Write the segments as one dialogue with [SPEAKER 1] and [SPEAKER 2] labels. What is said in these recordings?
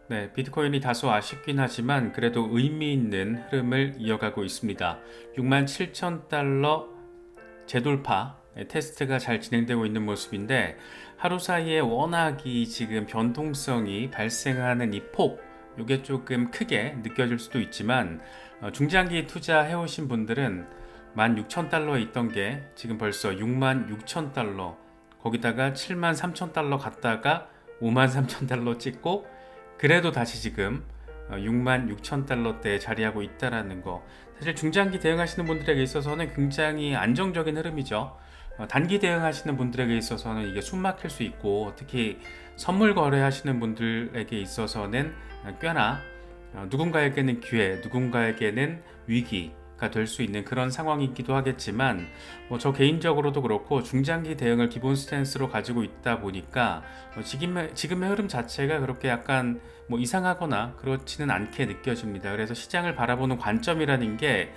[SPEAKER 1] 네, 비트코인이 다소 아쉽긴 하지만 그래도 의미 있는 흐름을 이어가고 있습니다. 67,000달러 재돌파 테스트가 잘 진행되고 있는 모습인데 하루 사이에 워낙 이 지금 변동성이 발생하는 이 폭, 이게 조금 크게 느껴질 수도 있지만 중장기 투자해 오신 분들은 16,000달러에 있던 게 지금 벌써 66,000달러, 거기다가 73,000달러 갔다가 53,000달러 찍고 그래도 다시 지금 66,000달러대에 자리하고 있다라는 거, 사실 중장기 대응하시는 분들에게 있어서는 굉장히 안정적인 흐름이죠. 단기 대응하시는 분들에게 있어서는 이게 숨 막힐 수 있고, 특히 선물 거래하시는 분들에게 있어서는 꽤나 누군가에게는 기회, 누군가에게는 위기가 될 수 있는 그런 상황이기도 하겠지만, 저 개인적으로도 그렇고 중장기 대응을 기본 스탠스로 가지고 있다 보니까 지금의 흐름 자체가 그렇게 약간 이상하거나 그렇지는 않게 느껴집니다. 그래서 시장을 바라보는 관점이라는 게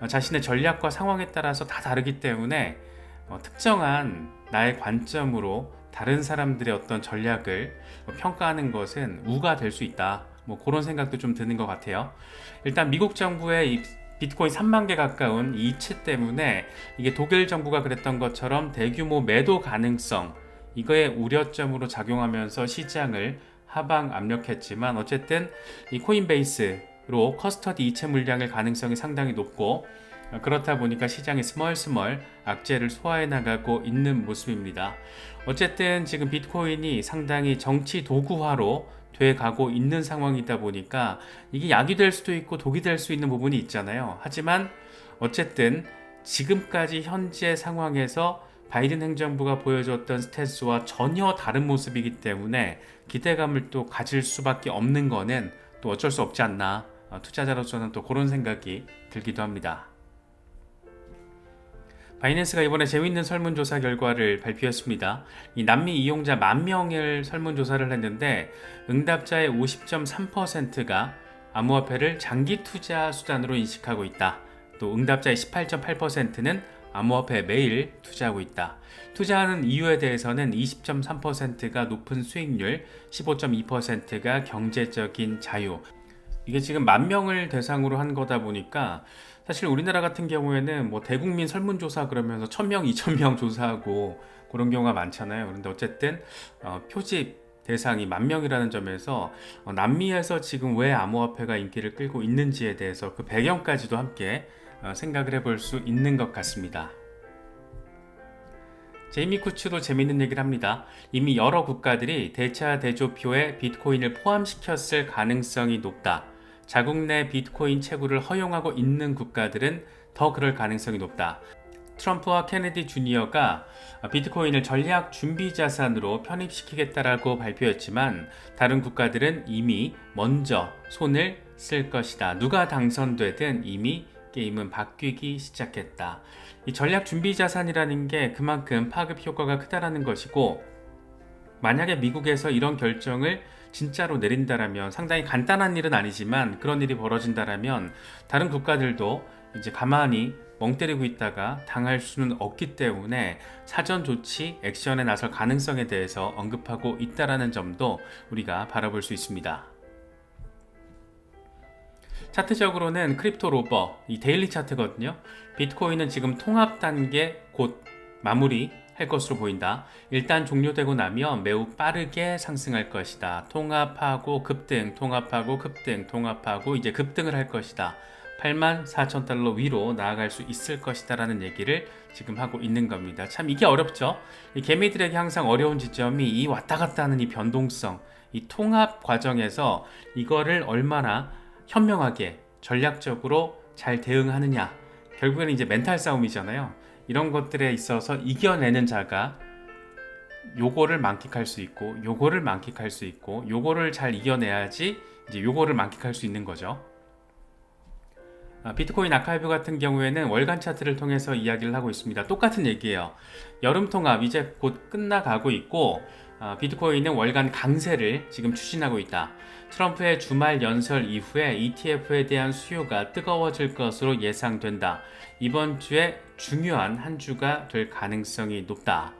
[SPEAKER 1] 자신의 전략과 상황에 따라서 다 다르기 때문에 특정한 나의 관점으로 다른 사람들의 어떤 전략을 평가하는 것은 우가 될 수 있다. 그런 생각도 좀 드는 것 같아요. 일단 미국 정부의 이 비트코인 3만 개 가까운 이체 때문에 이게 독일 정부가 그랬던 것처럼 대규모 매도 가능성, 이거의 우려점으로 작용하면서 시장을 하방 압력했지만, 어쨌든 이 코인베이스로 커스터디 이체 물량의 가능성이 상당히 높고, 그렇다 보니까 시장이 스멀스멀 악재를 소화해 나가고 있는 모습입니다. 어쨌든 지금 비트코인이 상당히 정치 도구화로 돼 가고 있는 상황이다 보니까 이게 약이 될 수도 있고 독이 될 수 있는 부분이 있잖아요. 하지만 어쨌든 지금까지 현재 상황에서 바이든 행정부가 보여줬던 스탠스와 전혀 다른 모습이기 때문에 기대감을 또 가질 수밖에 없는 거는 또 어쩔 수 없지 않나, 투자자로서는 또 그런 생각이 들기도 합니다. 바이낸스가 이번에 재미있는 설문조사 결과를 발표했습니다. 이 남미 이용자 10,000명을 설문조사를 했는데 응답자의 50.3%가 암호화폐를 장기 투자 수단으로 인식하고 있다. 또 응답자의 18.8%는 암호화폐에 매일 투자하고 있다. 투자하는 이유에 대해서는 20.3%가 높은 수익률, 15.2%가 경제적인 자유. 이게 지금 10,000명을 대상으로 한 거다 보니까 사실 우리나라 같은 경우에는 대국민 설문조사 그러면서 1,000명, 2,000명 조사하고 그런 경우가 많잖아요. 그런데 어쨌든 표집 대상이 10,000명이라는 점에서 남미에서 지금 왜 암호화폐가 인기를 끌고 있는지에 대해서 그 배경까지도 함께 생각을 해볼 수 있는 것 같습니다. 제이미 쿠츠도 재밌는 얘기를 합니다. 이미 여러 국가들이 대차 대조표에 비트코인을 포함시켰을 가능성이 높다. 자국 내 비트코인 채굴을 허용하고 있는 국가들은 더 그럴 가능성이 높다. 트럼프와 케네디 주니어가 비트코인을 전략 준비 자산으로 편입시키겠다라고 발표했지만 다른 국가들은 이미 먼저 손을 쓸 것이다. 누가 당선되든 이미 게임은 바뀌기 시작했다. 이 전략 준비 자산이라는 게 그만큼 파급 효과가 크다라는 것이고, 만약에 미국에서 이런 결정을 진짜로 내린다라면, 상당히 간단한 일은 아니지만 그런 일이 벌어진다라면 다른 국가들도 이제 가만히 멍 때리고 있다가 당할 수는 없기 때문에 사전 조치 액션에 나설 가능성에 대해서 언급하고 있다라는 점도 우리가 바라볼 수 있습니다. 차트적으로는 크립토 로버, 이 데일리 차트거든요. 비트코인은 지금 통합 단계 곧 마무리 할 것으로 보인다. 일단 종료되고 나면 매우 빠르게 상승할 것이다. 통합하고 급등, 통합하고 급등, 통합하고 이제 급등을 할 것이다. 84,000달러 위로 나아갈 수 있을 것이다 라는 얘기를 지금 하고 있는 겁니다. 참 이게 어렵죠. 이 개미들에게 항상 어려운 지점이 이 왔다 갔다 하는 이 변동성, 이 통합 과정에서 이거를 얼마나 현명하게 전략적으로 잘 대응하느냐, 결국에는 이제 멘탈 싸움이잖아요. 이런 것들에 있어서 이겨내는 자가 요거를 만끽할 수 있고 요거를 만끽할 수 있고 요거를 잘 이겨내야지 이제 요거를 만끽할 수 있는 거죠. 비트코인 아카이브 같은 경우에는 월간 차트를 통해서 이야기를 하고 있습니다. 똑같은 얘기예요. 여름 통합 이제 곧 끝나가고 있고 비트코인은 월간 강세를 지금 추진하고 있다. 트럼프의 주말 연설 이후에 ETF에 대한 수요가 뜨거워질 것으로 예상된다. 이번 주에 중요한 한 주가 될 가능성이 높다.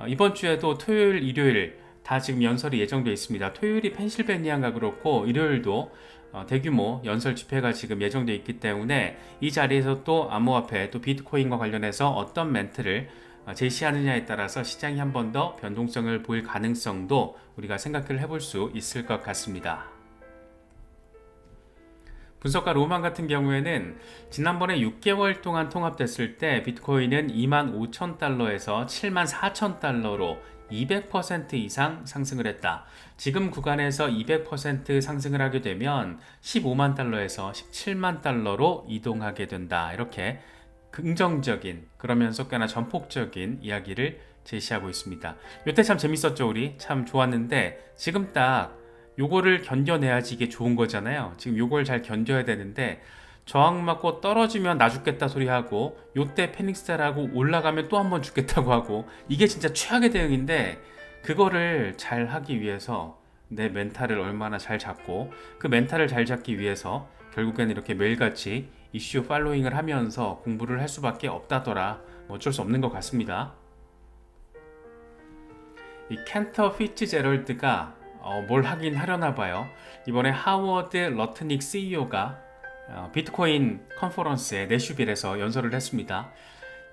[SPEAKER 1] 이번 주에도 토요일, 일요일 다 지금 연설이 예정되어 있습니다. 토요일이 펜실베니아가 그렇고 일요일도 대규모 연설 집회가 지금 예정되어 있기 때문에 이 자리에서 또 암호화폐 또 비트코인과 관련해서 어떤 멘트를 제시하느냐에 따라서 시장이 한 번 더 변동성을 보일 가능성도 우리가 생각을 해볼 수 있을 것 같습니다. 분석가 로만 같은 경우에는 지난번에 6개월 동안 통합됐을 때 비트코인은 25,000달러에서 74,000달러로 200% 이상 상승을 했다. 지금 구간에서 200% 상승을 하게 되면 15만 달러에서 17만 달러로 이동하게 된다. 이렇게 긍정적인 그러면서 꽤나 전폭적인 이야기를 제시하고 있습니다. 이때 참 재밌었죠. 우리 참 좋았는데 지금 딱 요거를 견뎌내야지 이게 좋은 거잖아요. 지금 요걸 잘 견뎌야 되는데 저항 맞고 떨어지면 나 죽겠다 소리 하고 요때 패닉스타라고 올라가면 또 한 번 죽겠다고 하고 이게 진짜 최악의 대응인데 그거를 잘 하기 위해서 내 멘탈을 얼마나 잘 잡고 그 멘탈을 잘 잡기 위해서 결국에는 이렇게 매일같이 이슈 팔로잉을 하면서 공부를 할 수밖에 없다더라. 뭐 어쩔 수 없는 것 같습니다. 이 켄터 피츠제럴드가 뭘 하긴 하려나 봐요. 이번에 하워드 러트닉 CEO가 비트코인 컨퍼런스에 내슈빌에서 연설을 했습니다.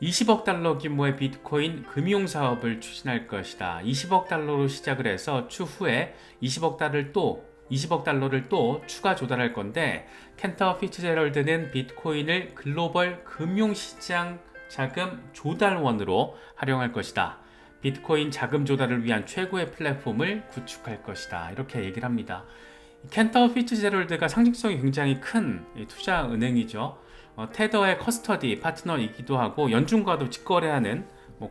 [SPEAKER 1] 20억 달러 규모의 비트코인 금융 사업을 추진할 것이다. 20억 달러로 시작을 해서 추후에 20억 달러를 또 추가 조달할 건데 켄터 피츠제럴드는 비트코인을 글로벌 금융시장 자금 조달원으로 활용할 것이다. 비트코인 자금 조달을 위한 최고의 플랫폼을 구축할 것이다. 이렇게 얘기를 합니다. 켄터 피츠제럴드가 상징성이 굉장히 큰 투자 은행이죠. 테더의 커스터디 파트너이기도 하고 연준과도 직거래하는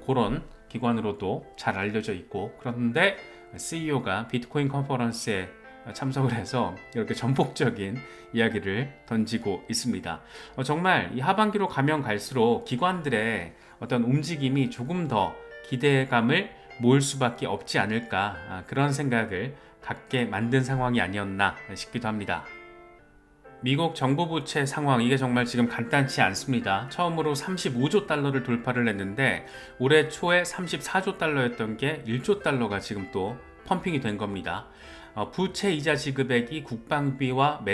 [SPEAKER 1] 그런 기관으로도 잘 알려져 있고 그런데 CEO가 비트코인 컨퍼런스에 참석을 해서 이렇게 전폭적인 이야기를 던지고 있습니다. 정말 이 하반기로 가면 갈수록 기관들의 어떤 움직임이 조금 더 기대감을 모을 수밖에 없지 않을까 그런 생각을 갖게 만든 상황이 아니었나 싶기도 합니다. 미국 정부 부채 상황 이게 정말 지금 간단치 않습니다. 처음으로 35조 달러를 돌파를 했는데 올해 초에 34조 달러였던 게 1조 달러가 지금 또 펌핑이 된 겁니다. 부채 이자 지급액이 국방비와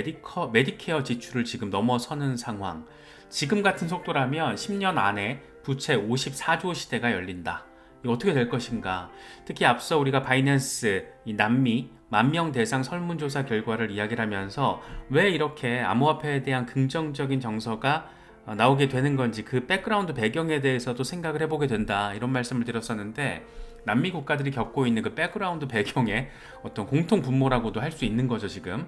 [SPEAKER 1] 메디케어 지출을 지금 넘어서는 상황. 지금 같은 속도라면 10년 안에 부채 54조 시대가 열린다. 이거 어떻게 될 것인가? 특히 앞서 우리가 바이낸스 이 남미 만명 대상 설문조사 결과를 이야기를 하면서 왜 이렇게 암호화폐에 대한 긍정적인 정서가 나오게 되는 건지 그 백그라운드 배경에 대해서도 생각을 해보게 된다 이런 말씀을 드렸었는데 남미 국가들이 겪고 있는 그 백그라운드 배경에 어떤 공통 분모라고도 할 수 있는 거죠 지금.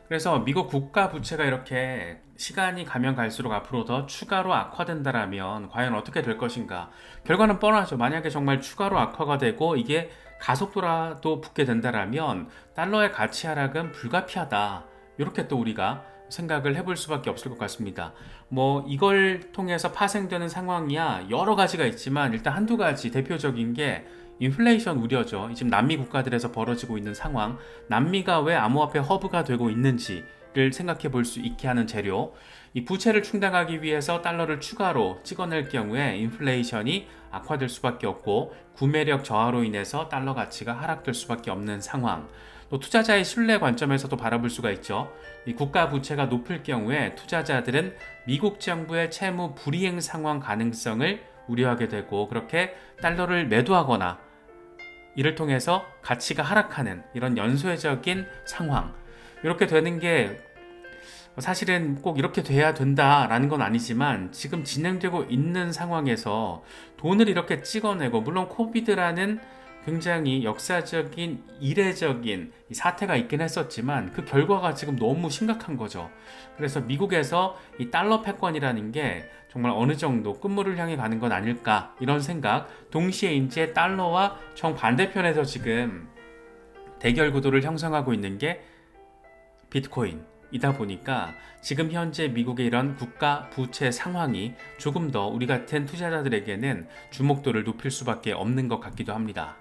[SPEAKER 1] 그래서 미국 국가 부채가 이렇게 시간이 가면 갈수록 앞으로 더 추가로 악화된다라면 과연 어떻게 될 것인가? 결과는 뻔하죠. 만약에 정말 추가로 악화가 되고 이게 가속도라도 붙게 된다라면 달러의 가치 하락은 불가피하다. 이렇게 또 우리가 생각을 해볼 수밖에 없을 것 같습니다. 이걸 통해서 파생되는 상황이야 여러 가지가 있지만 일단 한두 가지 대표적인 게 인플레이션 우려죠. 지금 남미 국가들에서 벌어지고 있는 상황, 남미가 왜 암호화폐 허브가 되고 있는지를 생각해 볼 수 있게 하는 재료, 이 부채를 충당하기 위해서 달러를 추가로 찍어낼 경우에 인플레이션이 악화될 수밖에 없고 구매력 저하로 인해서 달러 가치가 하락될 수밖에 없는 상황, 또 투자자의 신뢰 관점에서도 바라볼 수가 있죠. 이 국가 부채가 높을 경우에 투자자들은 미국 정부의 채무 불이행 상황 가능성을 우려하게 되고 그렇게 달러를 매도하거나 이를 통해서 가치가 하락하는 이런 연쇄적인 상황 이렇게 되는 게 사실은 꼭 이렇게 돼야 된다라는 건 아니지만 지금 진행되고 있는 상황에서 돈을 이렇게 찍어내고 물론 코비드라는 굉장히 역사적인 이례적인 사태가 있긴 했었지만 그 결과가 지금 너무 심각한 거죠. 그래서 미국에서 이 달러 패권이라는 게 정말 어느 정도 끝물을 향해 가는 건 아닐까 이런 생각. 동시에 이제 달러와 정반대편에서 지금 대결 구도를 형성하고 있는 게 비트코인이다 보니까 지금 현재 미국의 이런 국가 부채 상황이 조금 더 우리 같은 투자자들에게는 주목도를 높일 수밖에 없는 것 같기도 합니다.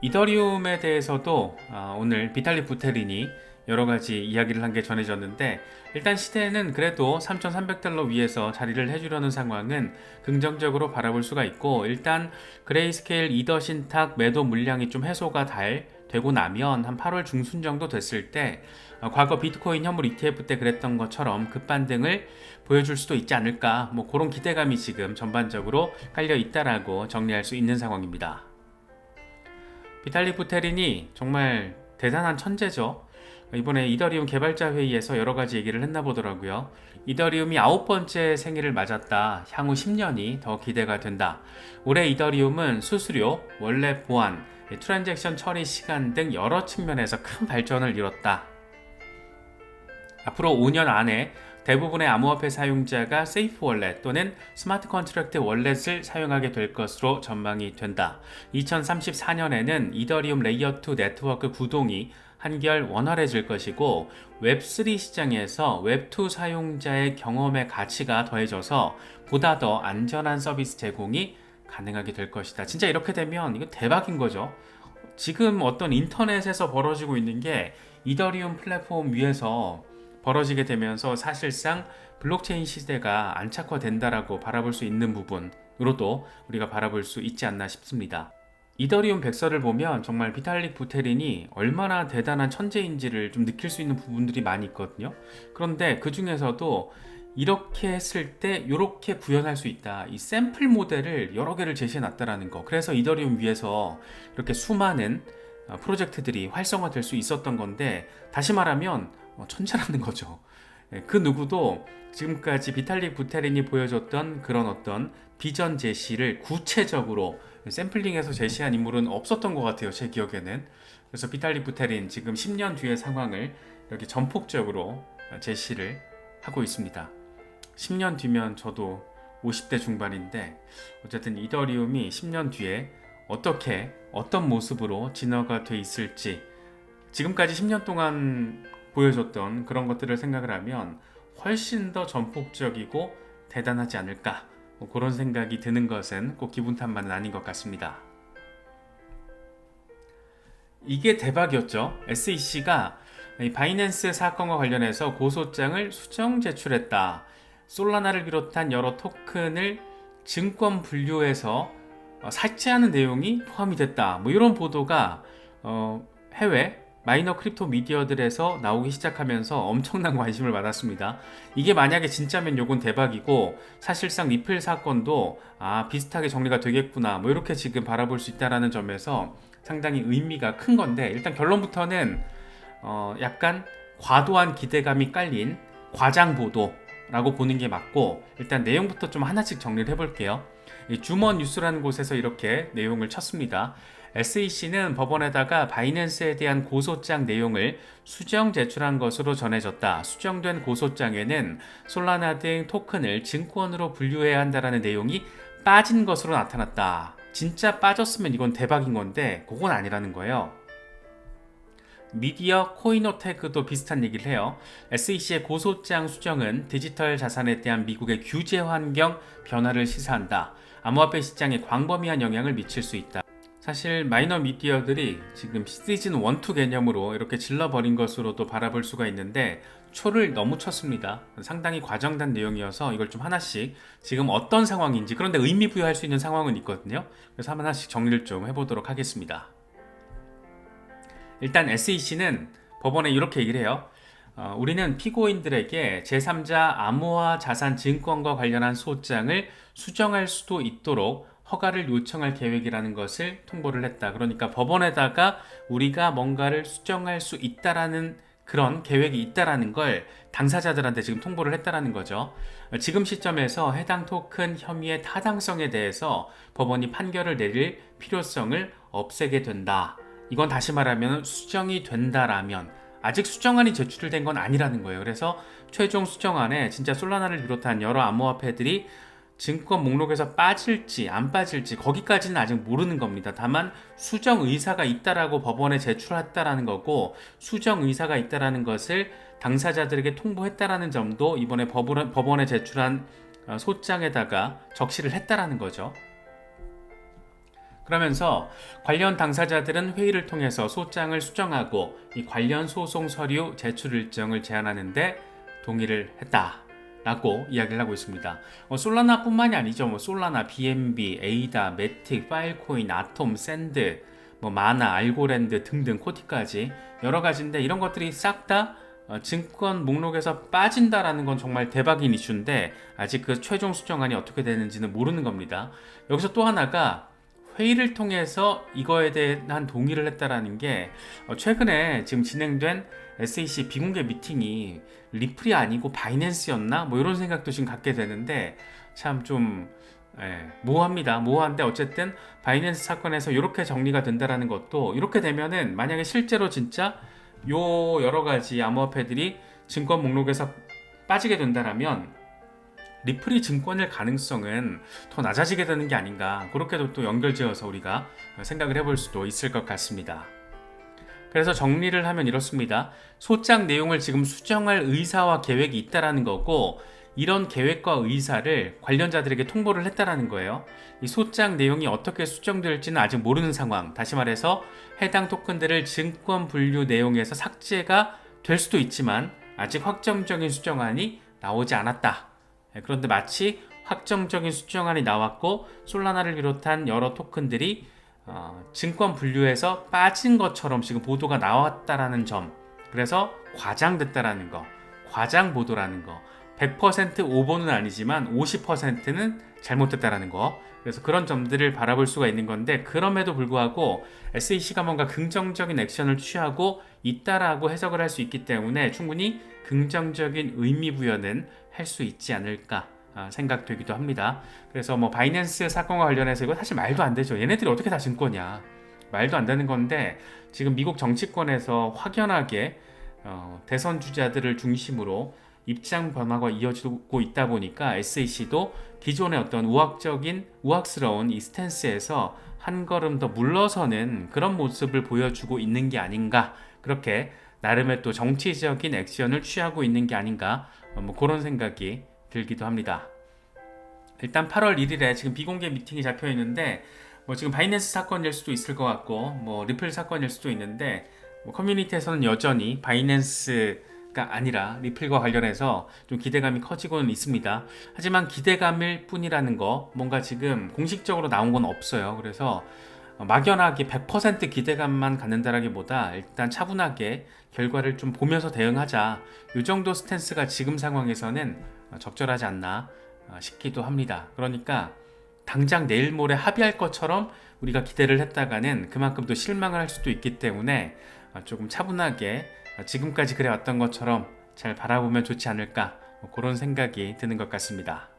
[SPEAKER 1] 이더리움에 대해서도 오늘 비탈리 부테린이 여러 가지 이야기를 한 게 전해졌는데, 일단 시대는 그래도 3,300달러 위에서 자리를 해주려는 상황은 긍정적으로 바라볼 수가 있고, 일단 그레이스케일 이더 신탁 매도 물량이 좀 해소가 되고 나면 한 8월 중순 정도 됐을 때 과거 비트코인 현물 ETF 때 그랬던 것처럼 급반등을 보여줄 수도 있지 않을까, 뭐 그런 기대감이 지금 전반적으로 깔려 있다라고 정리할 수 있는 상황입니다. 비탈릭 부테린이 정말 대단한 천재죠. 이번에 이더리움 개발자 회의에서 여러 가지 얘기를 했나 보더라고요. 이더리움이 9번째 생일을 맞았다. 향후 10년이 더 기대가 된다. 올해 이더리움은 수수료, 원래 보안, 트랜잭션 처리 시간 등 여러 측면에서 큰 발전을 이뤘다. 앞으로 5년 안에 대부분의 암호화폐 사용자가 세이프 월렛 또는 스마트 컨트랙트 월렛을 사용하게 될 것으로 전망이 된다. 2034년에는 이더리움 레이어2 네트워크 구동이 한결 원활해질 것이고, 웹3 시장에서 웹2 사용자의 경험의 가치가 더해져서 보다 더 안전한 서비스 제공이 가능하게 될 것이다. 진짜 이렇게 되면 이거 대박인 거죠. 지금 어떤 인터넷에서 벌어지고 있는 게 이더리움 플랫폼 위에서 벌어지게 되면서 사실상 블록체인 시대가 안착화된다라고 바라볼 수 있는 부분으로도 우리가 바라볼 수 있지 않나 싶습니다. 이더리움 백서를 보면 정말 비탈릭 부테린이 얼마나 대단한 천재인지를 좀 느낄 수 있는 부분들이 많이 있거든요. 그런데 그 중에서도 이렇게 했을 때 이렇게 구현할 수 있다, 이 샘플 모델을 여러 개를 제시해 놨다라는 거. 그래서 이더리움 위에서 이렇게 수많은 프로젝트들이 활성화될 수 있었던 건데, 다시 말하면 천재라는 거죠. 그 누구도 지금까지 비탈릭 부테린이 보여줬던 그런 어떤 비전 제시를 구체적으로 샘플링해서 제시한 인물은 없었던 것 같아요, 제 기억에는. 그래서 비탈릭 부테린 지금 10년 뒤의 상황을 이렇게 전폭적으로 제시를 하고 있습니다. 10년 뒤면 저도 50대 중반인데, 어쨌든 이더리움이 10년 뒤에 어떤 모습으로 진화가 돼 있을지, 지금까지 10년 동안 보여줬던 그런 것들을 생각을 하면 훨씬 더 전폭적이고 대단하지 않을까, 그런 생각이 드는 것은 꼭 기분 탓만은 아닌 것 같습니다. 이게 대박이었죠. SEC가 바이낸스 사건과 관련해서 고소장을 수정 제출했다. 솔라나를 비롯한 여러 토큰을 증권 분류해서 삭제하는 내용이 포함이 됐다. 뭐 이런 보도가 해외 마이너 크립토 미디어들에서 나오기 시작하면서 엄청난 관심을 받았습니다. 이게 만약에 진짜면 요건 대박이고, 사실상 리플 사건도 비슷하게 정리가 되겠구나, 뭐 이렇게 지금 바라볼 수 있다는 점에서 상당히 의미가 큰 건데, 일단 결론부터는 약간 과도한 기대감이 깔린 과장 보도라고 보는 게 맞고, 일단 내용부터 좀 하나씩 정리를 해볼게요. 주머 뉴스라는 곳에서 이렇게 내용을 쳤습니다. SEC는 법원에다가 바이낸스에 대한 고소장 내용을 수정 제출한 것으로 전해졌다. 수정된 고소장에는 솔라나 등 토큰을 증권으로 분류해야 한다는 내용이 빠진 것으로 나타났다. 진짜 빠졌으면 이건 대박인 건데 그건 아니라는 거예요. 미디어 코이노테크도 비슷한 얘기를 해요. SEC의 고소장 수정은 디지털 자산에 대한 미국의 규제 환경 변화를 시사한다. 암호화폐 시장에 광범위한 영향을 미칠 수 있다. 사실 마이너 미디어들이 지금 시즌 1, 2 개념으로 이렇게 질러버린 것으로도 바라볼 수가 있는데, 초를 너무 쳤습니다. 상당히 과정된 내용이어서 이걸 좀 하나씩 지금 어떤 상황인지, 그런데 의미 부여할 수 있는 상황은 있거든요. 그래서 하나씩 정리를 좀 해보도록 하겠습니다. 일단 SEC는 법원에 이렇게 얘기를 해요. 우리는 피고인들에게 제3자 암호화 자산 증권과 관련한 소장을 수정할 수도 있도록 허가를 요청할 계획이라는 것을 통보를 했다. 그러니까 법원에다가 우리가 뭔가를 수정할 수 있다라는 그런 계획이 있다라는 걸 당사자들한테 지금 통보를 했다라는 거죠. 지금 시점에서 해당 토큰 혐의의 타당성에 대해서 법원이 판결을 내릴 필요성을 없애게 된다. 이건 다시 말하면 수정이 된다라면, 아직 수정안이 제출된 건 아니라는 거예요. 그래서 최종 수정안에 진짜 솔라나를 비롯한 여러 암호화폐들이 증권 목록에서 빠질지 안 빠질지 거기까지는 아직 모르는 겁니다. 다만 수정 의사가 있다라고 법원에 제출했다라는 거고, 수정 의사가 있다라는 것을 당사자들에게 통보했다라는 점도 이번에 법원에 제출한 소장에다가 적시를 했다라는 거죠. 그러면서 관련 당사자들은 회의를 통해서 소장을 수정하고 이 관련 소송 서류 제출 일정을 제안하는데 동의를 했다라고 이야기를 하고 있습니다. 솔라나뿐만이 아니죠. 솔라나, BNB, 에이다, 매틱, 파일코인, 아톰, 샌드, 마나, 알고랜드 등등 코티까지 여러 가지인데 이런 것들이 싹 다 증권 목록에서 빠진다라는 건 정말 대박인 이슈인데 아직 그 최종 수정안이 어떻게 되는지는 모르는 겁니다. 여기서 또 하나가 회의를 통해서 이거에 대한 동의를 했다라는 게 최근에 지금 진행된 SEC 비공개 미팅이 리플이 아니고 바이낸스였나? 이런 생각도 지금 갖게 되는데 참 좀 모호합니다. 모호한데 어쨌든 바이낸스 사건에서 이렇게 정리가 된다라는 것도 이렇게 되면은 만약에 실제로 진짜 요 여러 가지 암호화폐들이 증권 목록에서 빠지게 된다라면 리플이 증권일 가능성은 더 낮아지게 되는 게 아닌가 그렇게도 또 연결지어서 우리가 생각을 해볼 수도 있을 것 같습니다. 그래서 정리를 하면 이렇습니다. 소장 내용을 지금 수정할 의사와 계획이 있다라는 거고 이런 계획과 의사를 관련자들에게 통보를 했다라는 거예요. 이 소장 내용이 어떻게 수정될지는 아직 모르는 상황. 다시 말해서 해당 토큰들을 증권 분류 내용에서 삭제가 될 수도 있지만 아직 확정적인 수정안이 나오지 않았다. 그런데 마치 확정적인 수정안이 나왔고 솔라나를 비롯한 여러 토큰들이 증권 분류에서 빠진 것처럼 지금 보도가 나왔다라는 점, 그래서 과장됐다라는 거, 과장 보도라는 거, 100% 오버는 아니지만 50%는 잘못됐다라는 거, 그래서 그런 점들을 바라볼 수가 있는 건데 그럼에도 불구하고 SEC가 뭔가 긍정적인 액션을 취하고 있다라고 해석을 할 수 있기 때문에 충분히 긍정적인 의미 부여는 할 수 있지 않을까 생각되기도 합니다. 그래서 바이낸스 사건과 관련해서 이거 사실 말도 안 되죠. 얘네들이 어떻게 다 증권이야. 말도 안 되는 건데 지금 미국 정치권에서 확연하게 대선 주자들을 중심으로 입장 변화가 이어지고 있다 보니까 SEC도 기존의 어떤 우악스러운 이 스탠스에서 한 걸음 더 물러서는 그런 모습을 보여주고 있는 게 아닌가, 그렇게 나름의 또 정치적인 액션을 취하고 있는 게 아닌가, 그런 생각이 들기도 합니다. 일단 8월 1일에 지금 비공개 미팅이 잡혀 있는데 지금 바이낸스 사건일 수도 있을 것 같고 리플 사건일 수도 있는데 커뮤니티에서는 여전히 바이낸스가 아니라 리플과 관련해서 좀 기대감이 커지고는 있습니다. 하지만 기대감일 뿐이라는 거 뭔가 지금 공식적으로 나온 건 없어요. 그래서 막연하게 100% 기대감만 갖는다라기보다 일단 차분하게 결과를 좀 보면서 대응하자, 이 정도 스탠스가 지금 상황에서는 적절하지 않나 싶기도 합니다. 그러니까 당장 내일 모레 합의할 것처럼 우리가 기대를 했다가는 그만큼 또 실망을 할 수도 있기 때문에 조금 차분하게 지금까지 그래왔던 것처럼 잘 바라보면 좋지 않을까, 그런 생각이 드는 것 같습니다.